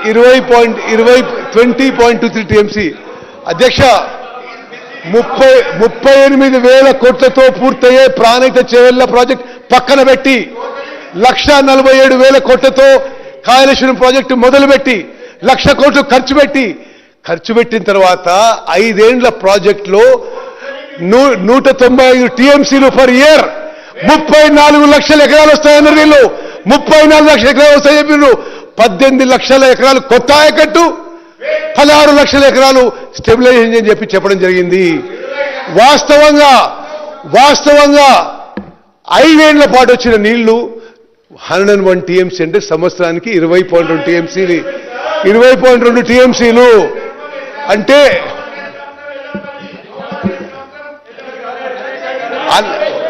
20.23 TMC. అధ్యక్ష, 38,000 కోట్లతో పూర్తయ్యే ప్రాణహిత చేవెళ్ల ప్రాజెక్ట్ పక్కన పెట్టి 1,47,000 కోట్లతో కాళేశ్వరం ప్రాజెక్టు మొదలుపెట్టి 1,00,000 కోట్లు ఖర్చు పెట్టిన తర్వాత 5 ఏళ్ల ప్రాజెక్టులో 195 టీఎంసీలు ఫర్ ఇయర్, 34 లక్షల ఎకరాలు వస్తాయన్నారు వీళ్ళు. 34 లక్షల ఎకరాలు వస్తాయని చెప్పారు. 18 లక్షల ఎకరాలు కొత్త ఆయకట్టు, 16 లక్షల ఎకరాలు స్టెబిలైజేషన్ అని చెప్పడం జరిగింది. వాస్తవంగా 5 ఏళ్ల పాటు వచ్చిన నీళ్లు 101 టీఎంసీ అంటే సంవత్సరానికి 20.2 టీఎంసీలు. 20.2 టీఎంసీలు అంటే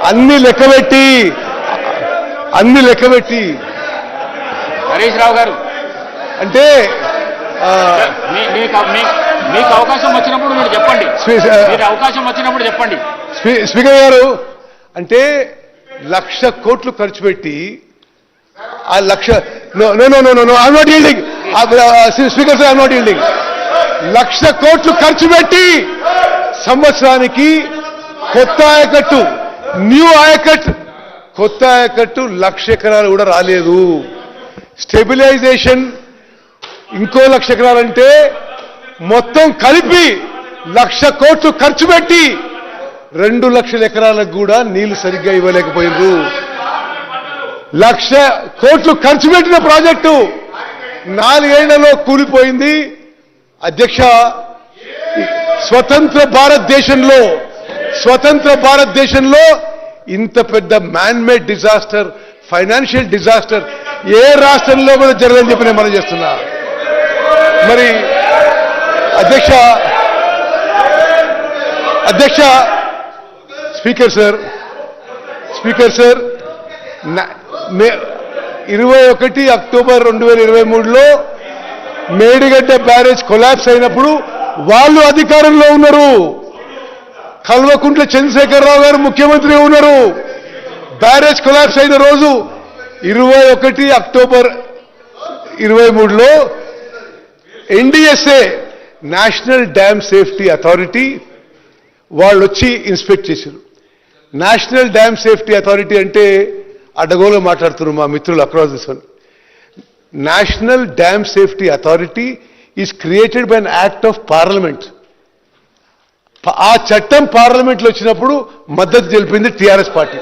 అన్ని లెక్కబెట్టి హరీష్ రావు గారు అంటే మీకు అవకాశం వచ్చినప్పుడు మీరు చెప్పండి. అవకాశం వచ్చినప్పుడు చెప్పండి. స్పీకర్ గారు, అంటే 1,00,000 కోట్లు ఖర్చు పెట్టి ఆ 1,00,000 I'm not yielding speaker sir, I'm not yielding 1,00,000 కోట్లు ఖర్చు పెట్టి సంవత్సరానికి కొత్త ఆయకట్టు, కొత్త ఆయకట్టు 1,00,000 ఎకరాలు కూడా రాలేదు. స్టెబిలైజేషన్ ఇంకో 1,00,000 ఎకరాలంటే మొత్తం కలిపి 1,00,000 కోట్లు ఖర్చు పెట్టి 2 లక్షల ఎకరాలకు కూడా నీళ్లు సరిగ్గా ఇవ్వలేకపోయినారు. 1,00,000 కోట్లు ఖర్చు పెట్టిన ప్రాజెక్టు 4 ఏళ్లలో కూలిపోయింది. అధ్యక్ష, స్వతంత్ర భారతదేశంలో ఇంత పెద్ద man made disaster, financial disaster ఏ రాష్ట్రంలో కూడా జరగదని చెప్పి నేను మనం చేస్తున్నా. మరి అధ్యక్ష స్పీకర్ సార్ 21 అక్టోబర్ 2023లో మేడిగడ్డ బ్యారేజ్ కొలాప్స్ అయినప్పుడు వాళ్ళు అధికారంలో ఉన్నారు. కల్వకుంట్ల చంద్రశేఖరరావు గారు ముఖ్యమంత్రి ఉన్నారు. బ్యారేజ్ కొలాప్స్ అయిన రోజు 21 అక్టోబర్ 2023లో NDSA national dam safety authority వాళ్ళు వచ్చి ఇన్స్పెక్ట్ చేశారు. నేషనల్ డ్యామ్ సేఫ్టీ అథారిటీ అంటే అడ్డగోలు మాట్లాడుతున్నారు మా మిత్రులు across this one. National dam safety authority is created by an act of parliament. ఆ చట్టం పార్లమెంట్లో వచ్చినప్పుడు మద్దతు తెలిపింది టీఆర్ఎస్ పార్టీ.